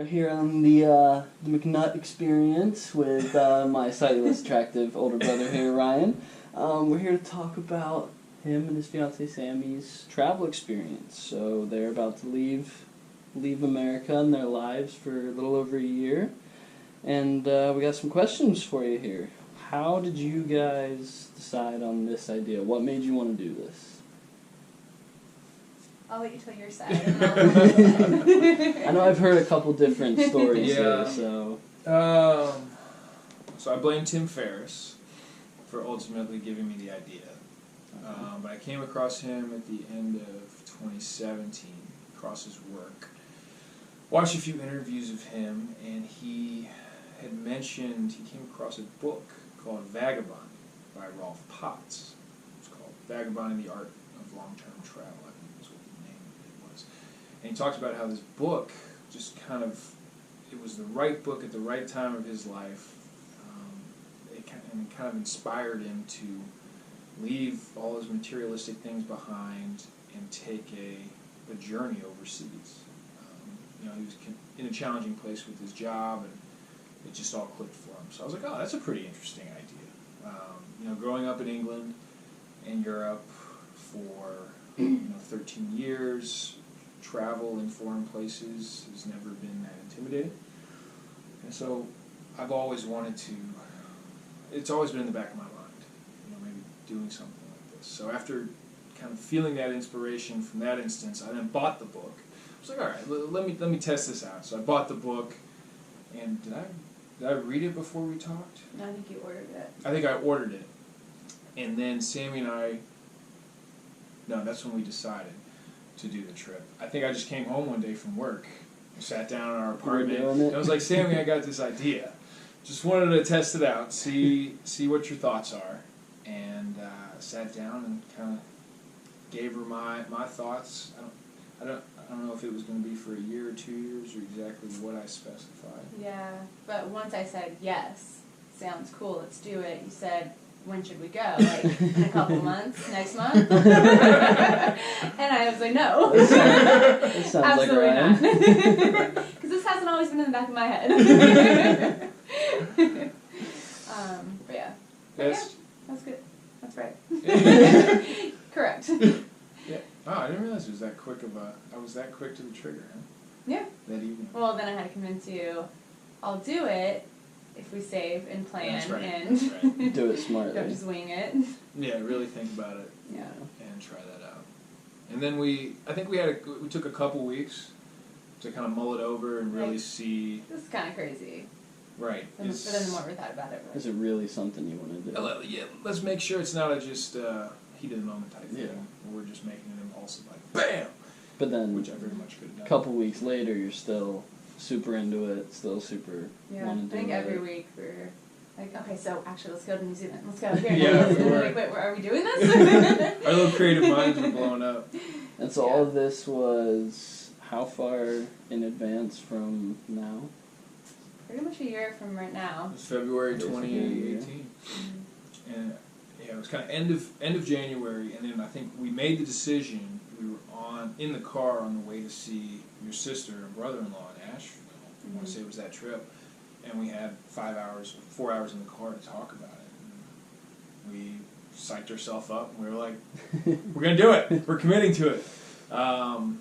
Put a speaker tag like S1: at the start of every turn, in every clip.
S1: are here on the McNutt Experience with my slightly less attractive older brother here, Ryan. We're here to talk about him and his fiancée Sammy's travel experience. So they're about to leave America and their lives for a little over a year. And we got some questions for you here. How did you guys decide on this idea? What made you want to do this?
S2: I'll let you tell your side.
S1: I know I've heard a couple different stories here, so...
S3: So I blame Tim Ferriss for ultimately giving me the idea. But I came across him at the end of 2017, across his work. Watched a few interviews of him, and he had mentioned he came across a book called Vagabond by Rolf Potts. It's called Vagabond: The Art of Long-Term Travel, I think is what the name of it was. And he talked about how this book just kind of, it was the right book at the right time of his life. It kind of inspired him to leave all his materialistic things behind and take a journey overseas. He was in a challenging place with his job, and it just all clicked for him. So I was like, oh, that's a pretty interesting idea. Growing up in England and Europe for 13 years, travel in foreign places has never been that intimidating. And so I've always wanted to, it's always been in the back of my mind, maybe doing something like this. So after kind of feeling that inspiration from that instance, I then bought the book. I was like, all right, let me test this out. So I bought the book, and did I read it before we talked?
S2: No, I think you ordered it.
S3: I think I ordered it. And then Sammy and that's when we decided to do the trip. I think I just came home one day from work, sat down in our apartment, and I was like, Sammy, I got this idea. Just wanted to test it out, see what your thoughts are. And sat down and kind of gave her my thoughts. I don't know if it was going to be for a year or 2 years or exactly what I specified.
S2: Yeah, but once I said, yes, sounds cool, let's do it, you said, when should we go? Like, in a couple months? Next month? And I was like, no.
S1: That sounds
S2: absolutely
S1: like Ryan.
S2: not. Because this hasn't always been in the back of my head. But yeah.
S3: Yes.
S2: Yeah, that's good. That's right. Correct.
S3: Yeah. Oh, I didn't realize it was that quick I was that quick to the trigger, huh?
S2: Yeah.
S3: That evening.
S2: Well, then I had to convince you, I'll do it if we save and plan.
S3: That's right.
S2: And
S3: That's right.
S1: Do it smartly.
S2: don't just wing it.
S3: Yeah, really think about it.
S2: Yeah.
S3: And try that out. And then we took a couple weeks to kind of mull it over and really see.
S2: This is kind of crazy.
S3: Right.
S2: But then the more we thought about it,
S1: Is it really something you want to do?
S3: Yeah, let's make sure it's not a just heat of the moment type thing. Where we're just making an impulsive, like, BAM!
S1: But then,
S3: which I very much could have done.
S1: a couple weeks later, you're still super into it, still super want to do it.
S2: I think every week we're like, okay, so actually let's go to New Zealand. Let's go here.
S3: Yeah,
S2: And then like, wait, are we doing this?
S3: Our little creative minds were blowing up.
S1: And so all of this was how far in advance from now?
S2: Pretty much a year from right now.
S3: It was February 2018. And it was kind of end of January, and then I think we made the decision. We were in the car on the way to see your sister and brother-in-law in Asheville. I want to say it was that trip, and we had 4 hours in the car to talk about it. And we psyched ourselves up, and we were like, "We're gonna do it. We're committing to it." And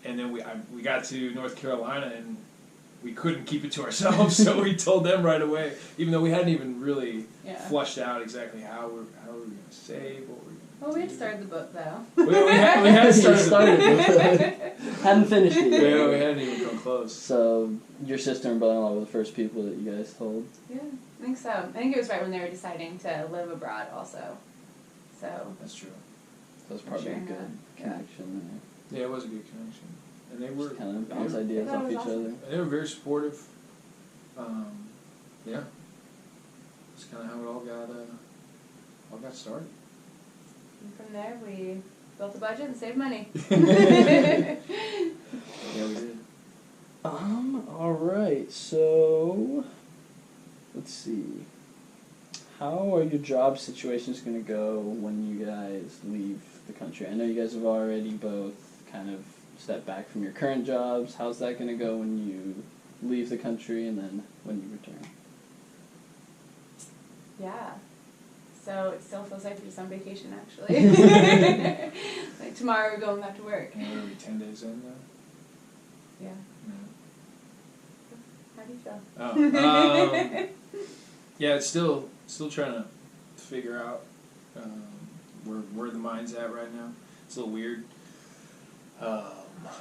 S3: then we got to North Carolina, and we couldn't keep it to ourselves, so we told them right away, even though we hadn't even really flushed out exactly how we were going to save, what we were going to
S2: Well, we had started the book, though.
S3: we had started
S1: it. Hadn't finished it yet.
S3: Yeah, we hadn't even come close.
S1: So, your sister and brother-in-law were the first people that you guys told?
S2: Yeah, I think so. I think it was right when they were deciding to live abroad also. So
S3: That's true.
S1: So it's probably a good connection
S3: there. Yeah, it was a good connection. And they were...
S1: Just kind of bounce ideas off each other.
S3: They were very supportive. Yeah. That's kind of how it all got started.
S2: And from there, we built a budget and saved money.
S3: Yeah, we did.
S1: Alright, so... Let's see. How are your job situations going to go when you guys leave the country? I know you guys have already both kind of stepped back from your current jobs. How's that going to go when you leave the country and then when you return?
S2: Yeah. So it still feels like we're just on vacation, actually. Like tomorrow we're going back to work.
S3: And we're gonna be 10 days in, though?
S2: Yeah.
S3: No.
S2: How do you feel?
S3: Oh, yeah, it's still trying to figure out where the mind's at right now. It's a little weird,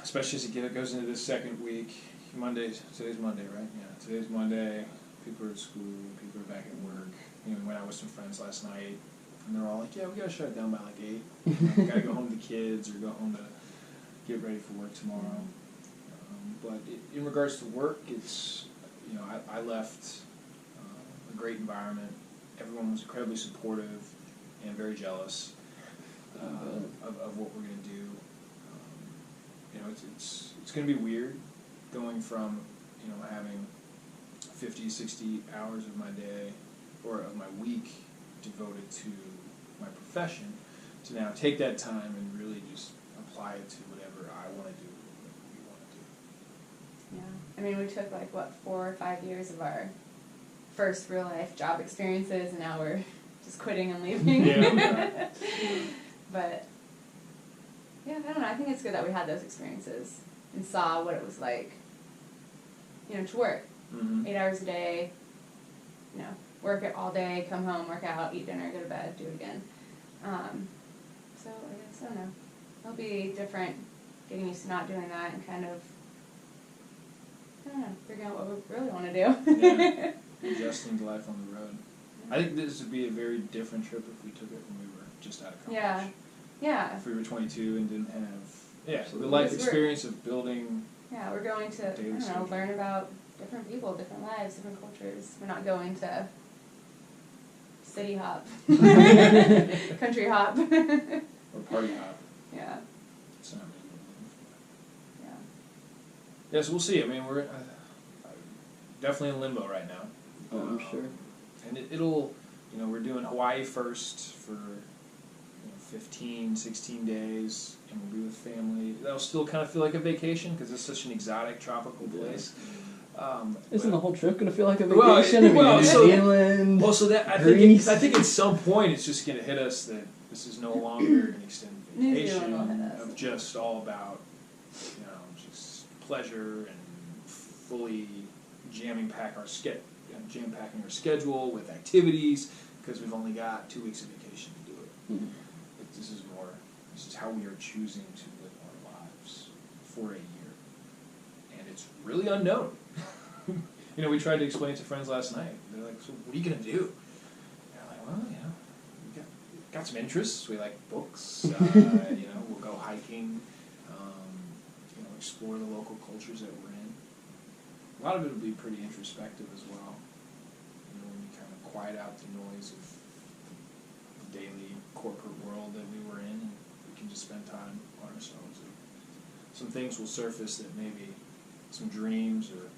S3: especially as it goes into this second week. Today's Monday, right? Yeah, today's Monday. People are at school. People are back at work. You know, we went out with some friends last night, and they're all like, "Yeah, we gotta shut it down by like 8. We gotta go home to the kids or go home to get ready for work tomorrow." But in regards to work, it's, you know, I left a great environment. Everyone was incredibly supportive and very jealous of what we're going to do. You know, it's going to be weird going from, you know, having 50, 60 hours of my day or of my week devoted to my profession to now take that time and really just apply it to whatever I want to do.
S2: Yeah. I mean, we took 4 or 5 years of our first real life job experiences, and now we're just quitting and leaving.
S3: Yeah.
S2: But yeah, I don't know. I think it's good that we had those experiences and saw what it was like, you know, to work 8 hours a day. You know, work it all day, come home, work out, eat dinner, go to bed, do it again. So I guess I don't know. It'll be different, getting used to not doing that and kind of, I don't know, figuring out what we really want to do.
S3: Yeah. Adjusting to life on the road. I think this would be a very different trip if we took it when we were just out of college.
S2: Yeah. Yeah.
S3: If we were 22 and didn't have,
S1: Absolutely.
S3: the life experience of building.
S2: Yeah, we're going to, I don't know, learn about different people, different lives, different cultures. We're not going to city hop, country hop.
S3: Or party hop.
S2: Yeah.
S3: It's not really what we're looking for.
S2: Yeah.
S3: Yes, we'll see. I mean, we're definitely in limbo right now.
S1: Oh, I'm sure.
S3: And it'll, you know, we're doing Hawaii first for 15, 16 days, and we'll be with family. That'll still kind of feel like a vacation because it's such an exotic tropical place.
S1: Isn't the whole trip going to feel like a
S3: Well,
S1: vacation?
S3: well,
S1: New
S3: so-
S1: Zealand,
S3: Well, so that I
S1: Greece.
S3: think at some point it's just going to hit us that this is no longer an extended
S2: New
S3: vacation
S2: Zealand will hit us.
S3: of just all about, you know, just pleasure and fully jam packing our schedule with activities because we've only got 2 weeks of vacation to do it.
S1: Mhm.
S3: This is how we are choosing to live our lives for a year, and it's really unknown. You know, we tried to explain it to friends last night. They're like, "So what are you gonna do?" And they're like, "Well, you know, we got some interests. We like books. You know, we'll go hiking. You know, explore the local cultures that we're in. A lot of it will be pretty introspective as well. You know, when you kind of quiet out the noise of the daily corporate world that we were in, and we can just spend time on ourselves. And some things will surface that maybe some dreams or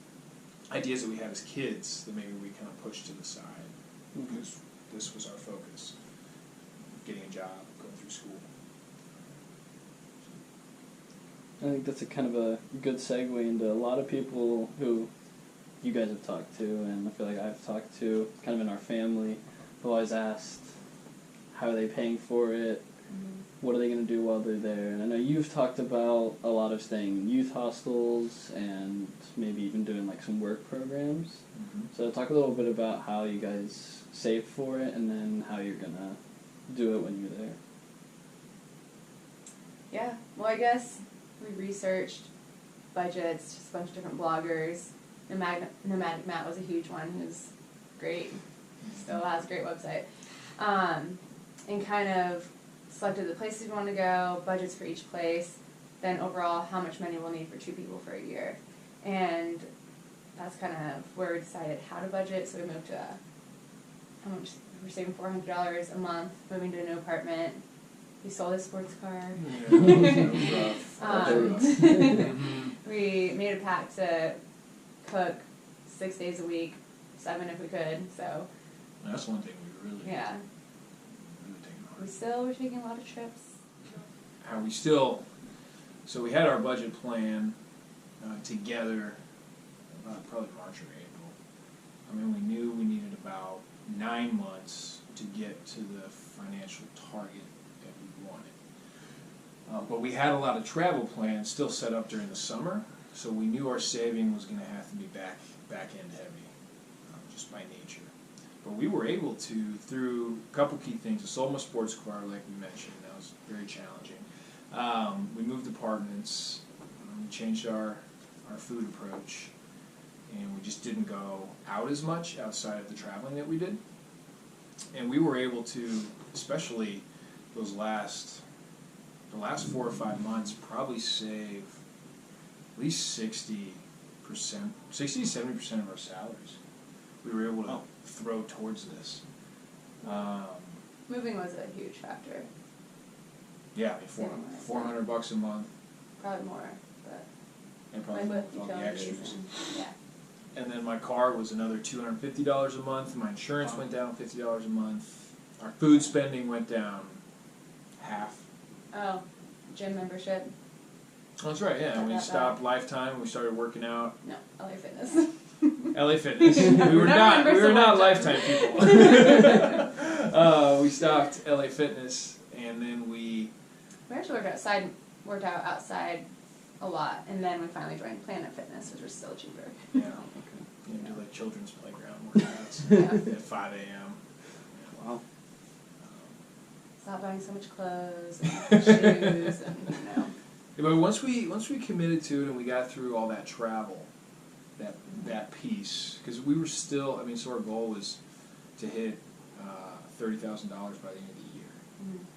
S3: ideas that we had as kids that maybe we kind of pushed to the side because this was our focus: getting a job, going through school.
S1: I think that's a kind of a good segue into a lot of people who you guys have talked to, and I feel like I've talked to kind of in our family, who always asked, how are they paying for it? What are they going to do while they're there? And I know you've talked about a lot of staying in youth hostels and maybe even doing like some work programs.
S3: Mm-hmm.
S1: So talk a little bit about how you guys save for it and then how you're going to do it when you're there.
S2: Yeah. Well, I guess we researched budgets, just a bunch of different bloggers. Nomadic Matt was a huge one. He was great. Still has a great website. And kind of selected the places we want to go, budgets for each place, then overall how much money we'll need for 2 people for a year. And that's kind of where we decided how to budget. So we moved to how much we're saving $400 a month, moving to a new apartment. We sold a sports car.
S3: Yeah,
S2: We made a pact to cook 6 days a week, 7 if we could. So
S3: that's one thing we really
S2: yeah. We're taking a lot of trips.
S3: So we had our budget plan together about probably March or April. I mean, we knew we needed about 9 months to get to the financial target that we wanted. But we had a lot of travel plans still set up during the summer, so we knew our saving was going to have to be back end heavy, just by nature. But we were able to, through a couple key things, we sold my sports car, like we mentioned. That was very challenging. We moved apartments, we changed our food approach, and we just didn't go out as much outside of the traveling that we did. And we were able to, especially the last 4 or 5 months, probably save at least 60 to 70% of our salaries. We were able to throw towards this.
S2: Moving was a huge factor.
S3: Yeah, I mean, $400 a month.
S2: Probably more, but
S3: And probably
S2: with
S3: all the
S2: utilities
S3: extras.
S2: and,
S3: And then my car was another $250 a month. My insurance went down $50 a month. Our food spending went down half.
S2: Oh, gym membership?
S3: Oh, that's right, yeah.
S2: Cut
S3: We
S2: that
S3: stopped Lifetime. We started working out.
S2: No, LA Fitness.
S3: LA Fitness. We were not Lifetime people. We stopped LA Fitness, and then we
S2: actually worked out outside a lot, and then we finally joined Planet Fitness, which was still cheaper.
S3: do like children's playground workouts
S2: Yeah.
S3: at 5 a.m.
S1: Wow.
S2: Stop buying so much clothes and shoes and,
S3: Yeah, but once we committed to it and we got through all that travel, that piece, because we were still, I mean, so our goal was to hit $30,000 by the end of the year,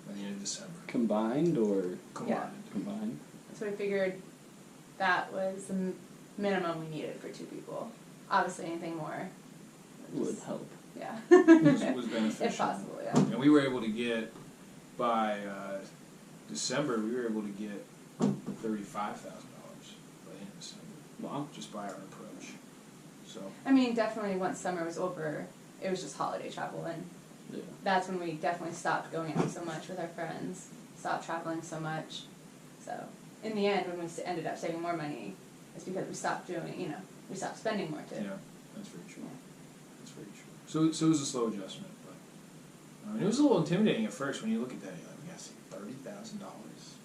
S3: by the end of December.
S1: Combined or?
S3: Combined.
S1: Combined.
S2: So we figured that was the minimum we needed for 2 people. Obviously, anything more
S1: Would help.
S2: Yeah.
S3: was beneficial.
S2: If possible, yeah.
S3: And we were able to get, by December, we were able to get $35,000 by the end of December.
S1: Wow.
S3: Just by our approach. So.
S2: I mean, definitely once summer was over, it was just holiday travel, and that's when we definitely stopped going out so much with our friends, stopped traveling so much. So, in the end, when we ended up saving more money, it's because we stopped doing, we stopped spending more too.
S3: Yeah, that's very true. That's very true. So it was a slow adjustment, but I mean, it was a little intimidating at first when you look at that. You're like, we got to save $30,000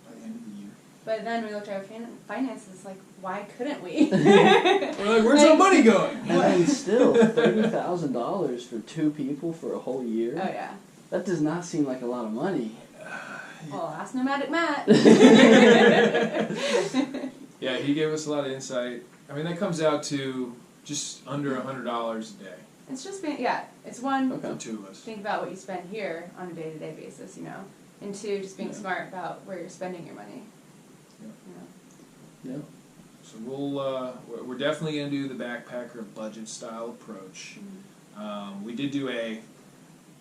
S3: by the end of the year.
S2: But then we looked at our finances, like, why couldn't we?
S3: We're like, where's our money going?
S1: And then still, $30,000 for 2 people for a whole year?
S2: Oh, yeah.
S1: That does not seem like a lot of money.
S2: Well, ask Nomadic Matt.
S3: Yeah, he gave us a lot of insight. I mean, that comes out to just under $100 a day.
S2: It's just it's one,
S3: For 2 of us.
S2: think about what you spend here on a day-to-day basis, and 2, just being smart about where you're spending your money.
S1: Yeah.
S3: So we're definitely going to do the backpacker budget style approach. We did do a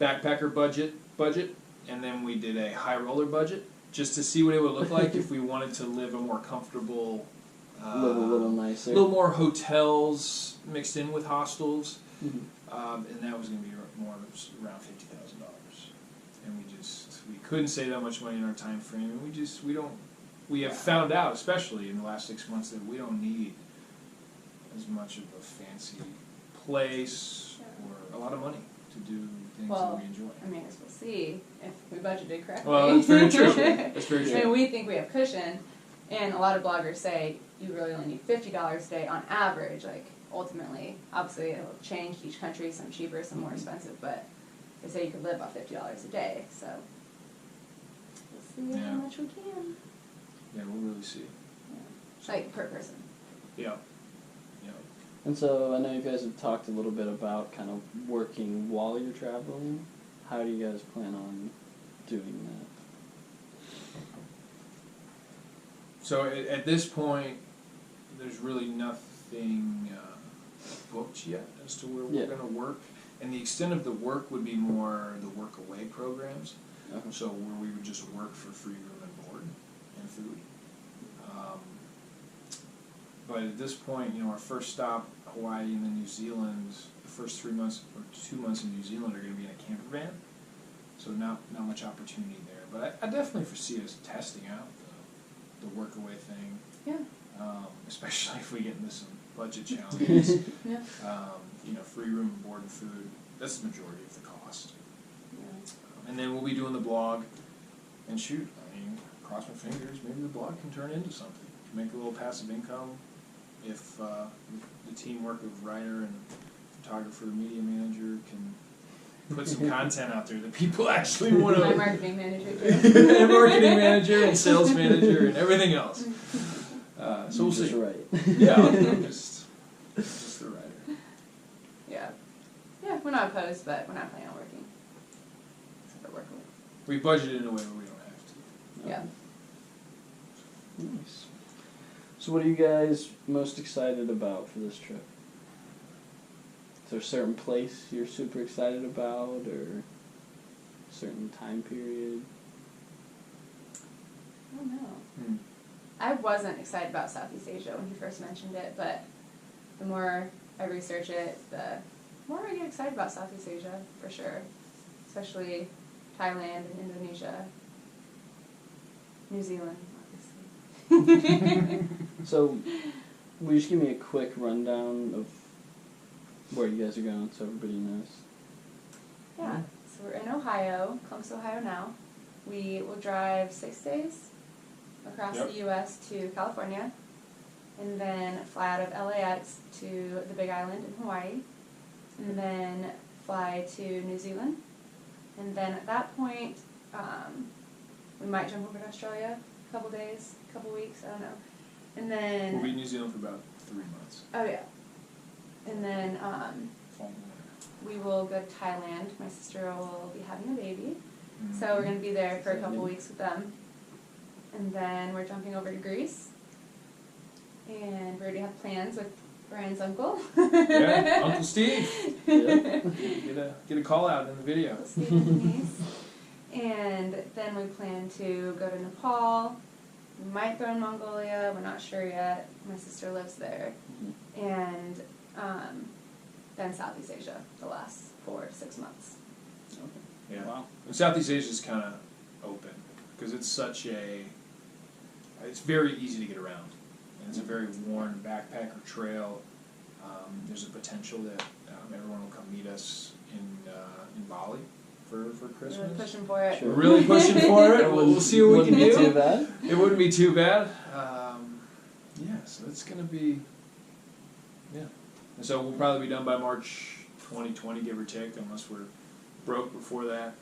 S3: backpacker budget, and then we did a high roller budget, just to see what it would look like if we wanted to live a more comfortable,
S1: little nicer.
S3: a little more hotels mixed in with hostels,
S1: Mm-hmm.
S3: and that was going to be more around $50,000. And we couldn't save that much money in our time frame, and we have found out, especially in the last 6 months, that we don't need as much of a fancy place or a lot of money to do things that we enjoy.
S2: I mean, as we'll see if we budgeted correctly.
S3: Well, that's very true. That's very true.
S2: I mean, we think we have cushion, and a lot of bloggers say you really only need $50 a day on average. Like, ultimately, obviously, it'll change each country, some cheaper, some more expensive, but they say you could live off $50 a day, so we'll see how much we can.
S3: Yeah, we'll really see.
S2: Like, per person.
S3: Yeah.
S1: And so I know you guys have talked a little bit about kind of working while you're traveling. How do you guys plan on doing that?
S3: So at this point, there's really nothing booked yet as to where we're going to work. And the extent of the work would be more the work away programs.
S1: Okay.
S3: So where we would just work for free room and board and food. But at this point, our first stop, Hawaii and then New Zealand, the first 3 months or 2 months in New Zealand are going to be in a camper van. So not much opportunity there. But I definitely foresee us testing out the work away thing.
S2: Yeah.
S3: Especially if we get into some budget challenges.
S2: Yeah.
S3: Free room and board and food. That's the majority of the cost.
S2: Yeah.
S3: And then we'll be doing the blog. And shoot, cross my fingers, maybe the blog can turn into something. Make a little passive income if the teamwork of writer and photographer, media manager can put some content out there that people actually want to.
S2: My marketing manager too.
S3: And marketing manager and sales manager and everything else. So we'll
S1: Just
S3: see.
S1: right.
S3: Yeah, I'm just the writer.
S2: Yeah. Yeah, we're not opposed, but we're not planning on working. Except for work with.
S3: We budgeted in a way where we don't have to.
S2: Yeah.
S1: Nice. So what are you guys most excited about for this trip? Is there a certain place you're super excited about, or a certain time period?
S2: I don't know. I wasn't excited about Southeast Asia when he first mentioned it, but the more I research it, the more I get excited about Southeast Asia, for sure. Especially Thailand and Indonesia. New Zealand, obviously.
S1: So, will you just give me a quick rundown of where you guys are going so everybody knows?
S2: Yeah, so we're in Ohio, Columbus, Ohio now. We will drive 6 days across
S3: Yep.
S2: the U.S. to California, and then fly out of LAX to the Big Island in Hawaii, and then fly to New Zealand. And then at that point, we might jump over to Australia a couple days, a couple weeks, I don't know. And then...
S3: We'll be in New Zealand for about 3 months.
S2: Oh, yeah. And then
S3: Fall and winter.
S2: we will go to Thailand. My sister will be having a baby. So we're going to be there for a couple weeks with them. And then we're jumping over to Greece. And we already have plans with Brian's uncle.
S3: Yeah, Uncle Steve.
S1: Yeah.
S3: Get a call out in the video.
S2: Uncle Steve and Denise. And then we plan to go to Nepal. We might throw in Mongolia. We're not sure yet. My sister lives there. And then Southeast Asia, the last 4 to 6 months.
S3: Yeah.
S1: Wow.
S3: And Southeast Asia is kind of open because it's it's very easy to get around, and it's a very worn backpacker trail. There's a potential that everyone will come meet us in Bali for Christmas.
S2: We're pushing for it.
S1: Sure.
S3: We're really pushing for it. We'll see what we can
S1: Wouldn't be
S3: do.
S1: too bad.
S3: It wouldn't be too bad. So it's going to be, and so we'll probably be done by March 2020, give or take, unless we're broke before that.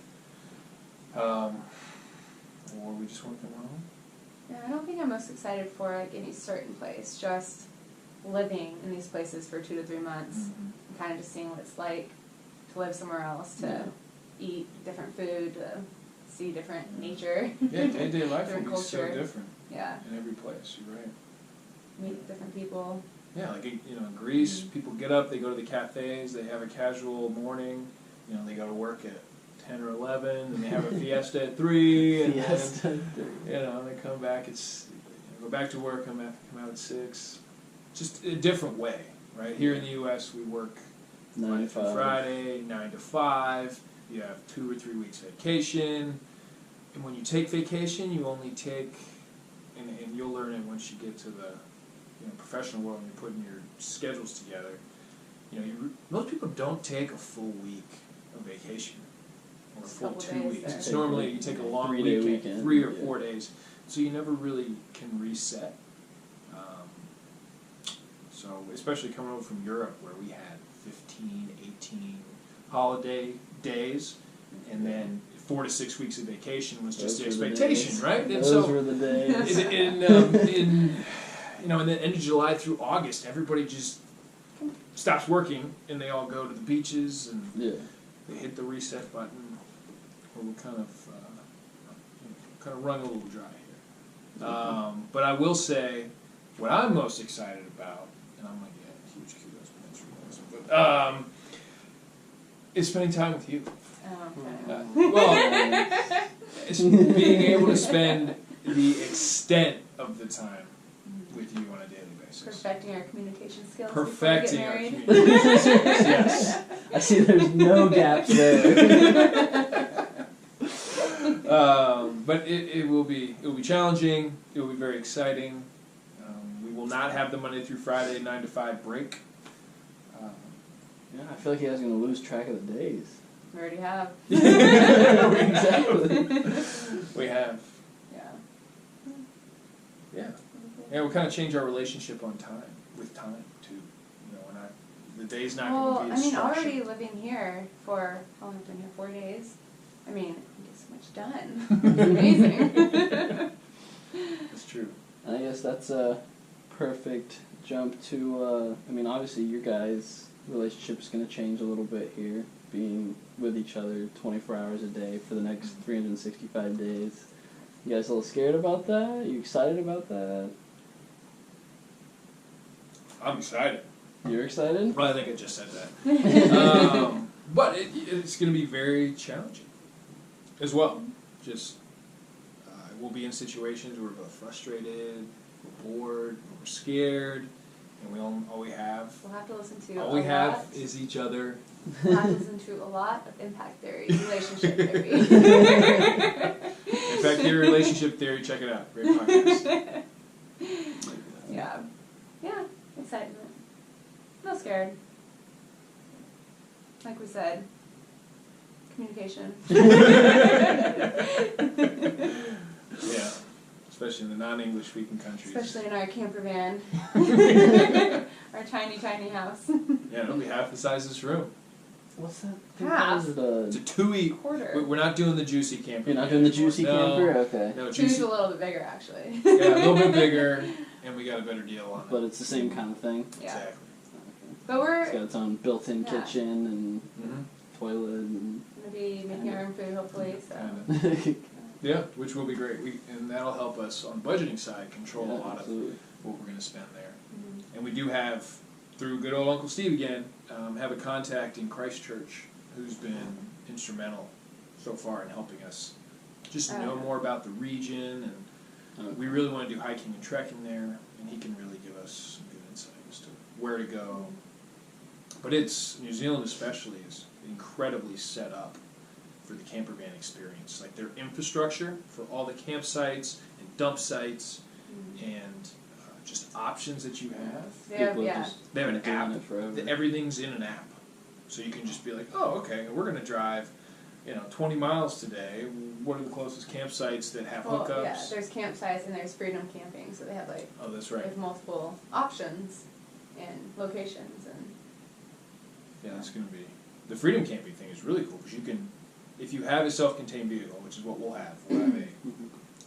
S3: Or we just want to come home.
S2: Yeah, I don't think I'm most excited for like any certain place. Just living in these places for 2 to 3 months, and kind of just seeing what it's like to live somewhere else, to eat different food, to see different nature.
S3: Yeah, day-to-day life will
S2: Different
S3: be so
S2: culture.
S3: different
S2: Yeah,
S3: in every place. You're right.
S2: meet different people.
S3: Yeah, like in Greece, people get up, they go to the cafes, they have a casual morning. They go to work at 10 or 11, and they have a fiesta at 3, and
S1: Fiesta.
S3: then they come back. Go back to work, come out at 6. Just a different way, right? Here in the U.S., we work
S1: 9
S3: Monday
S1: to
S3: through
S1: 5.
S3: Friday, 9 to 5. You have 2 or 3 weeks vacation, and when you take vacation, you only take, and you'll learn it once you get to the professional world and you're putting your schedules together. Most people don't take a full week of vacation or a
S2: Just a
S3: full
S2: couple
S3: 2
S2: days
S3: weeks.
S2: there.
S3: It's normally you take a long
S1: 3-day
S3: weekend,
S1: weekend,
S3: 3 or
S1: yeah.
S3: 4 days, so you never really can reset. So especially coming over from Europe where we had 15, 18 holiday days, and then 4 to 6 weeks of vacation was just the
S1: Those were the
S3: expectation,
S1: days.
S3: right? And
S1: Those
S3: so
S1: were the days.
S3: and then end of July through August, everybody just stops working and they all go to the beaches and
S1: Yeah.
S3: they hit the reset button. Or we'll kind of run a little dry here. But I will say, what I'm most excited about, and I'm gonna get huge kudos points for this, but is spending time with you. Well, it's being able to spend the extent of the time with you on a daily basis.
S2: Perfecting our communication skills
S3: Perfecting
S2: before
S3: our
S2: we get married.
S3: communication skills, yes.
S1: I see there's no gaps there.
S3: But it will be challenging. It will be very exciting. We will not have the Monday through Friday 9 to 5 break.
S1: Yeah, I feel like you guys are going to lose track of the days.
S2: We already have.
S1: Exactly.
S3: We have.
S2: Yeah.
S3: Yeah. Yeah, we kind of change our relationship on time, with time, too. You know, the day's not going to be as structured.
S2: Already living here for, how long have I been here? 4 days? I mean, I get so much done. It's amazing.
S3: That's true.
S1: I guess that's a perfect jump to, I mean, obviously your guys' relationship is going to change a little bit here, being with each other 24 hours a day for the next 365 days. You guys a little scared about that? Are you excited about that?
S3: I'm excited.
S1: You're excited?
S3: Well, I think I just said that. But it's going to be very challenging as well. Just we'll be in situations where we're both frustrated, we're bored, we're scared, and all we have.
S2: We'll have to listen to
S3: all we have is each other.
S2: We'll have to listen to a lot of impact theory, relationship theory.
S3: Impact theory, relationship theory. Check it out. Great podcast.
S2: Yeah. Yeah. Excitement. Not scared. Like we said, communication.
S3: Yeah. Especially in the non-English speaking countries.
S2: Especially in our camper van. Our tiny, tiny house.
S3: Yeah, it'll be half the size of this room.
S1: What's that?
S2: Half.
S3: It's a 2-week.
S2: Quarter.
S3: We're not doing the juicy camper.
S1: You're not doing the juicy camper? Okay.
S3: No,
S2: Two's
S3: juicy.
S2: a little bit bigger, actually.
S3: Yeah, a little bit bigger, and we got a better deal on it.
S1: But it's the same kind of thing?
S2: Yeah.
S3: Exactly.
S2: But we're
S1: It's got its own built-in
S2: Yeah.
S1: kitchen and
S3: Mm-hmm.
S1: toilet and...
S2: going to be making our own food, hopefully. So.
S3: Yeah, which will be great. And that'll help us on the budgeting side control a lot
S1: absolutely.
S3: of what we're going to spend there.
S2: Mm-hmm.
S3: And we do have, through good old Uncle Steve again, have a contact in Christchurch who's been instrumental so far in helping us just know more about the region, and we really want to do hiking and trekking there, and he can really give us some good insight as to where to go. But New Zealand especially is incredibly set up for the camper van experience. Like their infrastructure for all the campsites and dump sites and just options that you have.
S2: They have,
S1: People
S2: yeah.
S1: just
S3: They have an
S1: been doing
S3: app.
S1: it forever.
S3: Everything's in an app. So you can just be like, oh, okay, we're going to drive 20 miles today. What are the closest campsites that have hookups?
S2: Well, yeah, there's campsites and there's freedom camping, so they have
S3: Oh, that's
S2: they
S3: right.
S2: have multiple options and locations and.
S3: Yeah, that's going to be... The freedom camping thing is really cool because you can, if you have a self-contained vehicle, which is what we'll have a,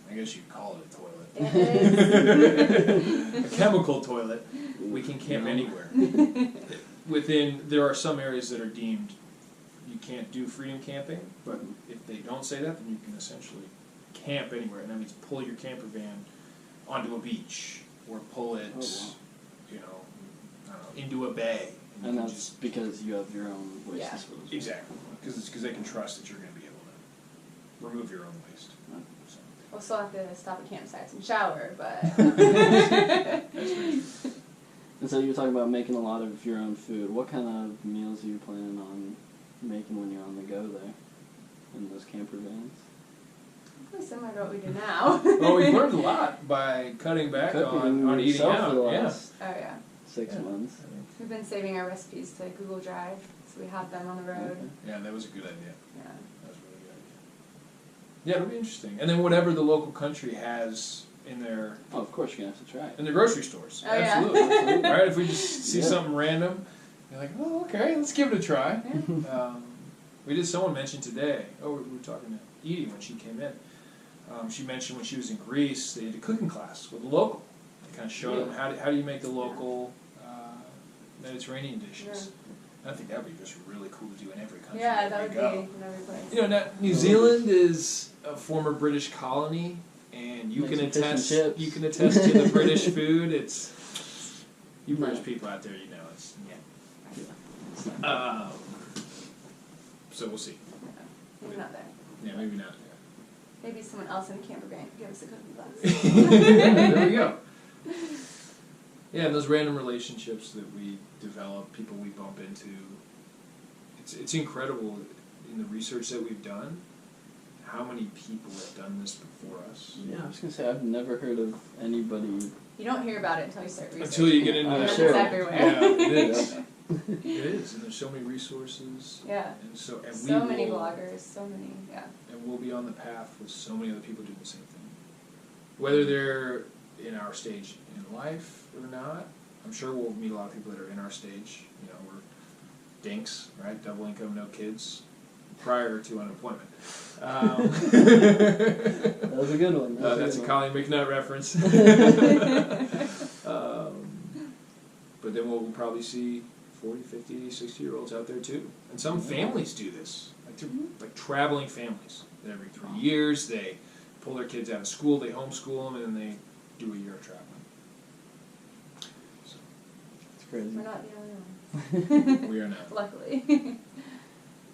S3: I guess you'd call it a toilet.
S2: It is.
S3: A chemical toilet. We can camp anywhere. There are some areas that are deemed you can't do freedom camping, but if they don't say that, then you can essentially camp anywhere. And that means pull your camper van onto a beach or pull it, I don't know, into a bay.
S1: And that's because you have your own waste disposal.
S3: Exactly. Because they can trust that you're going to be able to remove your own waste. So.
S2: We'll still have to stop at campsites and shower, but.
S3: That's very true.
S1: And so you were talking about making a lot of your own food. What kind of meals are you planning on making when you're on the go there in those camper vans?
S2: Pretty similar to what we do now.
S3: Well, we've learned a lot by cutting back
S1: Cooking
S3: on eating
S1: yourself
S3: out.
S1: for the
S3: Yeah.
S1: last
S2: Oh yeah.
S1: 6 months.
S2: We've been saving our recipes to Google Drive, so we have them on the road.
S1: Okay.
S3: Yeah, that was a good idea.
S2: Yeah.
S3: That was a really good idea. Yeah, it'll be interesting. And then whatever the local country has in their
S1: Oh, of course you're going to have to try it.
S3: in the grocery stores.
S2: Oh, yeah.
S3: Absolutely.
S1: Absolutely.
S3: Right? If we just see
S1: Yeah.
S3: something random, you're like, oh, okay, let's give it a try.
S2: Yeah.
S3: We did. Someone mentioned today. Oh, we were talking to Edie when she came in. She mentioned when she was in Greece, they did a cooking class with a local. They kind of showed them how do you make the local Mediterranean dishes. I think that would be just really cool to do in every country.
S2: Yeah,
S3: where
S2: that
S3: we
S2: would
S3: go.
S2: be in every place.
S3: You know, now, New Zealand is a former British colony, and you
S1: Make
S3: can
S1: some fish and
S3: attest.
S1: chips.
S3: You can attest to the British food. It's you
S1: No.
S3: British people out there, you know. It's
S1: Yeah. It's not
S3: so we'll see.
S2: Maybe not there.
S3: Yeah, maybe not.
S2: Maybe someone else in a camper van could give us a cooking class.
S3: There we go. Yeah, and those random relationships that we develop, people we bump into, it's incredible in the research that we've done, how many people have done this before us.
S1: Yeah, I was going to say, I've never heard of anybody
S2: you don't hear about it until you start researching.
S3: Until you get into
S1: I'm
S3: that.
S1: sure.
S2: It's everywhere.
S3: Yeah, it is. It is, and there's so many resources.
S2: Yeah.
S3: And so
S2: Many bloggers, so many, yeah.
S3: And we'll be on the path with so many other people doing the same thing. Whether they're in our stage in life or not, I'm sure we'll meet a lot of people that are in our stage. You know, we're dinks, right? Double income, no kids, prior to unemployment.
S1: That was a good one.
S3: That's a Colleen McNutt reference. But then we'll probably see 40, 50, 60-year-olds out there too. And some families do this, like traveling families. That every 3 years they pull their kids out of school, they homeschool them, and then they do a year of traveling. So,
S1: It's crazy.
S2: We're not the only ones.
S3: we are not.
S2: Luckily.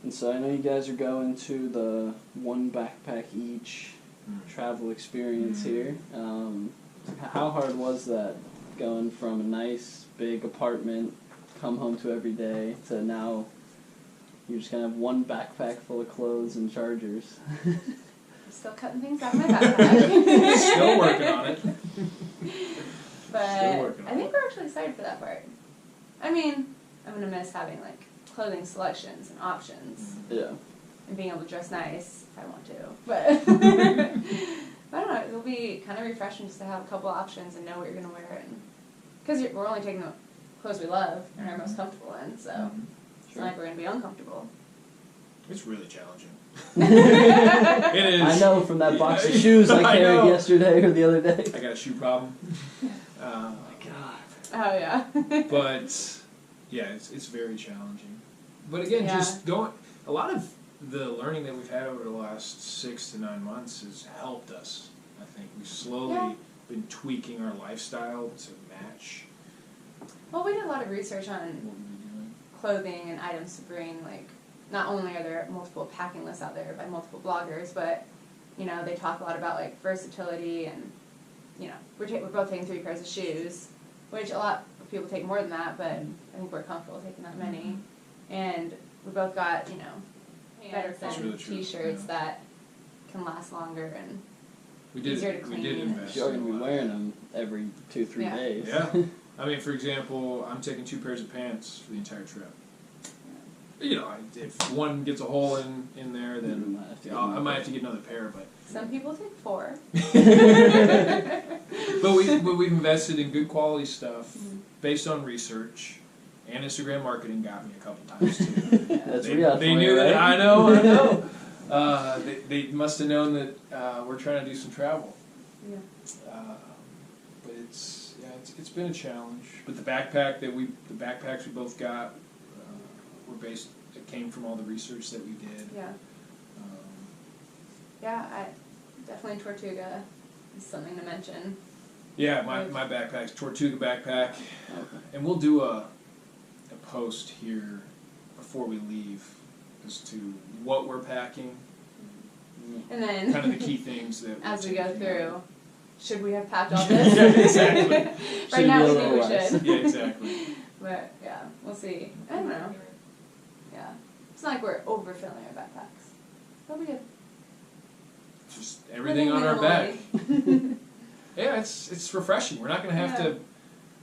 S1: And so I know you guys are going to the one backpack each travel experience here. How hard was that, going from a nice big apartment, come home to every day, to now you're just gonna have one backpack full of clothes and chargers?
S2: I'm still cutting things out of my backpack.
S3: Still working on it.
S2: But
S3: Still working on
S2: I think we're actually excited for that part. I mean, I'm gonna miss having like clothing selections and options
S1: Yeah.
S2: and being able to dress nice if I want to. But I don't know, it'll be kind of refreshing just to have a couple options and know what you're gonna wear, and because we're only taking the clothes we love and are most comfortable in, so it's not like we're gonna be uncomfortable.
S3: It's really challenging. It is.
S1: I know from that box of shoes I
S3: I
S1: carried
S3: know.
S1: yesterday or the other day.
S3: I got a shoe problem.
S1: Oh my god.
S2: Oh yeah.
S3: But yeah, it's very challenging. But again,
S2: Yeah.
S3: just going. A lot of the learning that we've had over the last 6 to 9 months has helped us. I think we've slowly been tweaking our lifestyle to match
S2: Well, we did a lot of research on
S3: what we've been doing.
S2: clothing and items to bring. Like, not only are there multiple packing lists out there by multiple bloggers, but you know, they talk a lot about like versatility, and you know, we're both taking 3 pairs of shoes, which a lot of people take more than that, but I think we're comfortable taking that many. And we both got, you know, better
S3: That's
S2: thin
S3: really true,
S2: t-shirts
S3: yeah.
S2: that can last longer and
S3: We did.
S2: easier to
S3: We
S2: clean.
S3: did invest.
S1: You're
S3: in
S1: gonna
S3: a
S1: be
S3: lot.
S1: wearing them every 2-3
S2: Yeah.
S1: days.
S3: Yeah. I mean, for example, I'm taking 2 pairs of pants for the entire trip. You know, if one gets a hole in there, then I might have to get another pair. But
S2: some people take 4.
S3: but we've invested in good quality stuff based on research, and Instagram marketing got me a couple times too.
S1: That's
S3: they
S1: real.
S3: they knew that. I know. They must have known that we're trying to do some travel.
S2: Yeah.
S3: But it's been a challenge. But the backpacks we both got were based. It came from all the research that we did.
S2: Yeah.
S3: Um,
S2: Yeah, definitely Tortuga is something to mention.
S3: yeah, my backpack's Tortuga backpack,
S1: Okay.
S3: and we'll do a post here before we leave as to what we're packing,
S2: And then,
S3: kind of the key things that
S2: as
S3: we're
S2: we go
S3: taking
S2: through,
S3: out.
S2: should we have packed all this?
S3: Yeah, exactly.
S2: Right
S1: Should
S2: now
S1: be a
S2: we think we
S1: little less.
S2: should.
S3: Yeah, exactly.
S2: But yeah, we'll see. I don't know. Yeah. It's not like we're overfilling our backpacks. That'll be good.
S3: Just everything on our back. Yeah, it's refreshing. We're not gonna have
S2: Yeah.
S3: to.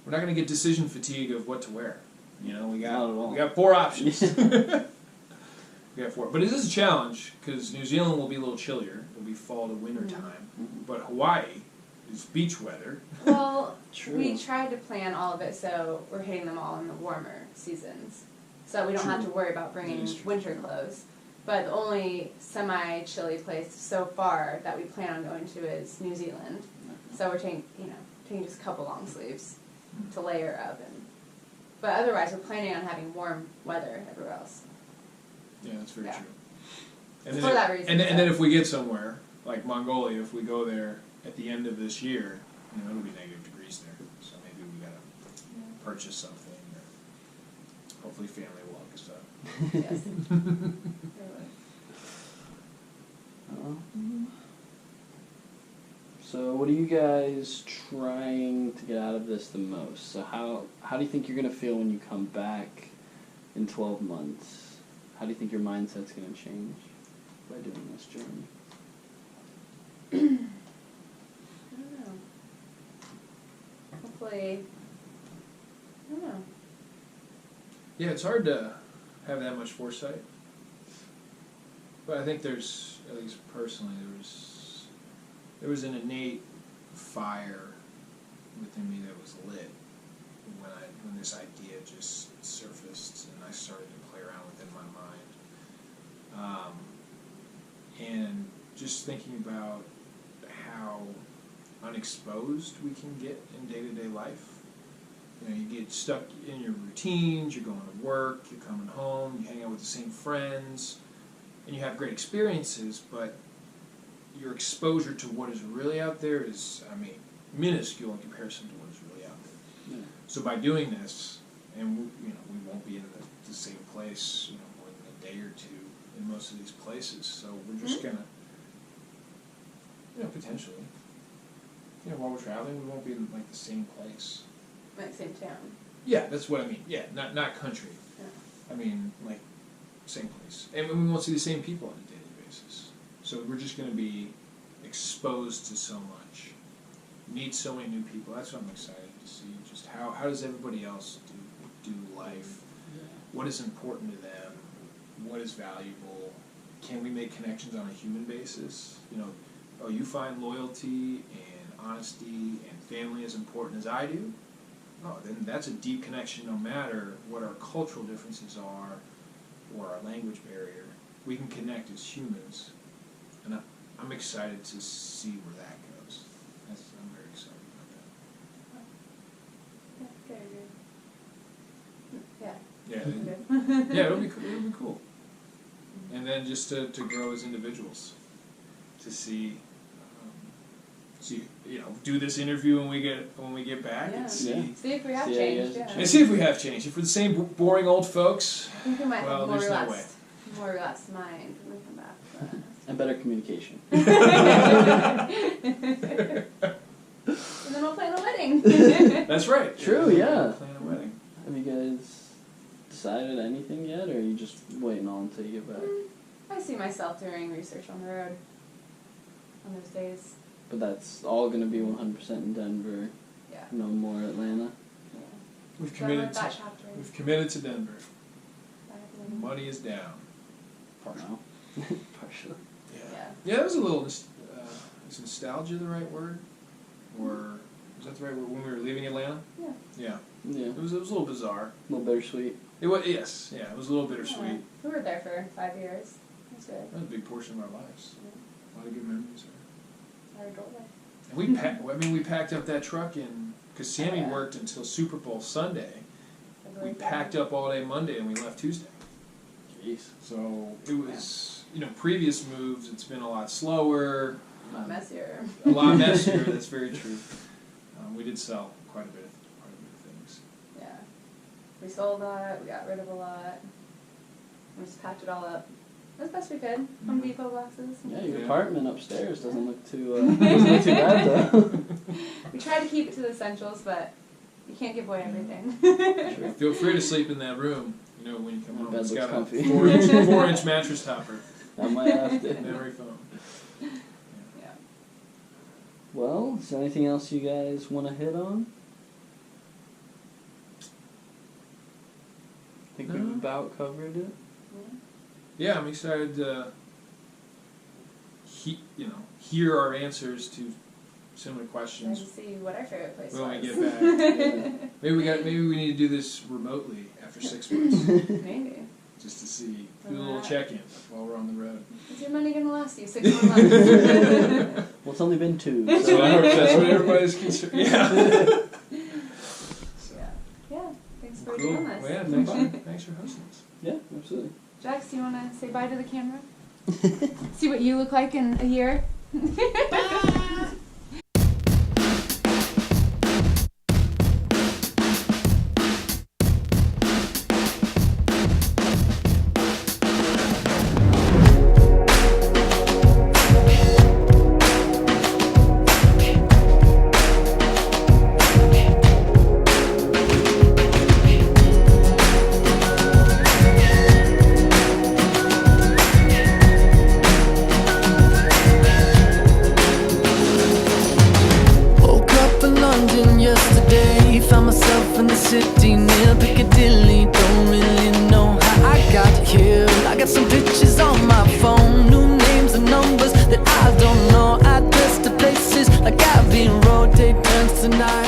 S3: We're not gonna get decision fatigue of what to wear. You know, we
S1: Not at all.
S3: got 4 options. We got 4, but it is a challenge because New Zealand will be a little chillier. It'll be fall to winter time, but Hawaii is beach weather.
S2: Well,
S1: True.
S2: we tried to plan all of it so we're hitting them all in the warmer seasons. So we don't have to worry about bringing
S3: That is true.
S2: winter clothes. But the only semi-chilly place so far that we plan on going to is New Zealand. So we're taking just a couple long sleeves to layer up. But otherwise, we're planning on having warm weather everywhere else.
S3: Yeah, that's very
S2: Yeah.
S3: true. And
S2: For that reason,
S3: and
S2: so.
S3: then if we get somewhere like Mongolia, if we go there at the end of this year, you know, it'll be -degrees there. So maybe we gotta purchase something, or hopefully family will hook us up.
S2: Yes.
S1: So what are you guys trying to get out of this the most? So how do you think you're going to feel when you come back in 12 months? How do you think your mindset's going to change by doing this journey?
S2: I don't know. hopefully, I don't know.
S3: Yeah, it's hard to have that much foresight. But I think there's, at least personally, there was an innate fire within me that was lit when this idea just surfaced and I started to play around within my mind. And just thinking about how unexposed we can get in day-to-day life. You know, you get stuck in your routines, you're going to work, you're coming home, you hang out with the same friends, and you have great experiences, but your exposure to what is really out there is, I mean, minuscule in comparison to what is really out there.
S1: Yeah.
S3: So by doing this, and we won't be in the same place, more than a day or two in most of these places. So we're just gonna, potentially, while we're traveling, we won't be in like the same place.
S2: Like same town.
S3: Yeah, that's what I mean. Yeah, not country.
S2: Yeah.
S3: I mean, like, same place. And we won't see the same people on a daily basis. So we're just going to be exposed to so much. Meet so many new people. That's what I'm excited to see. Just how does everybody else do life?
S1: Yeah.
S3: What is important to them? What is valuable? Can we make connections on a human basis? You find loyalty and honesty and family as important as I do? Oh, then that's a deep connection no matter what our cultural differences are or our language barrier. We can connect as humans. And I'm excited to see where that goes. I'm very excited about that.
S2: Yeah, very good.
S3: Yeah, it'll be cool. And then just to grow as individuals. To see, do this interview when we get back and see.
S2: See if we have
S1: See
S2: changed.
S1: how you guys
S3: And see if we have changed. If we're the same boring old folks,
S2: I think we might have
S3: there's no way.
S2: more relaxed mind when we come back.
S1: And better communication.
S2: And then we'll plan a wedding.
S3: That's right.
S1: True, yeah.
S3: Plan a wedding.
S1: Have you guys decided anything yet, or are you just waiting on until you get back?
S2: I see myself doing research on the road on those days.
S1: But that's all going to be 100% in Denver.
S2: Yeah.
S1: No more Atlanta.
S2: Yeah.
S3: We've
S2: Done
S3: committed
S2: with that chapter.
S3: We've committed to Denver.
S2: Mhm.
S3: Money is down.
S1: No. Partially.
S3: Yeah, that was a little. Is nostalgia the right word, or is that the right word when we were leaving Atlanta?
S2: Yeah.
S3: Yeah.
S1: Yeah.
S3: It was a little bizarre.
S1: A little bittersweet.
S3: It was it was a little bittersweet.
S2: Yeah. We were there for 5 years. It was good.
S3: That was a big portion of our lives. A lot of good memories there.
S2: Our adult life.
S3: And we packed up that truck because Sammy
S2: Yeah.
S3: worked until Super Bowl Sunday.
S2: I
S3: We
S2: believe
S3: packed up all day Monday and we left Tuesday.
S1: Jeez.
S3: So it was, previous moves, it's been a lot slower.
S2: A lot messier.
S3: A lot messier, that's very true. We did sell quite a bit of things.
S2: Yeah. We sold a lot, we got rid of a lot. We just packed it all up. As best we could. Home Depot boxes.
S1: Yeah, your
S3: Yeah.
S1: apartment upstairs doesn't look too bad though.
S2: We tried to keep it to the essentials, but you can't give away everything.
S1: Sure.
S3: Feel free to sleep in that room, when you come
S1: My
S3: home.
S1: bed
S3: It's
S1: looks
S3: got
S1: comfy.
S3: a 4-inch mattress topper.
S1: I might have to.
S3: Memory foam.
S2: Yeah.
S1: Well, is there anything else you guys want to hit on? I think we've
S3: No.
S1: about covered it.
S3: Yeah, I'm excited to hear our answers to similar
S2: Trying
S3: questions
S2: to see what our favorite place
S3: when we
S2: was.
S3: get back.
S1: Yeah.
S3: Maybe we need to do this remotely after 6 months,
S2: Maybe.
S3: just to see, do a little check-in while we're on the road.
S2: Is your money gonna last you 6 more months?
S1: Well, it's only been 2.
S3: So that's what everybody's concerned. Yeah.
S2: Yeah. Thanks for
S3: Cool.
S2: doing this.
S3: Well, yeah, thanks for hosting us.
S1: Yeah, absolutely.
S2: Jax, do you want to say bye to the camera? See what you look like in a year?
S4: tonight.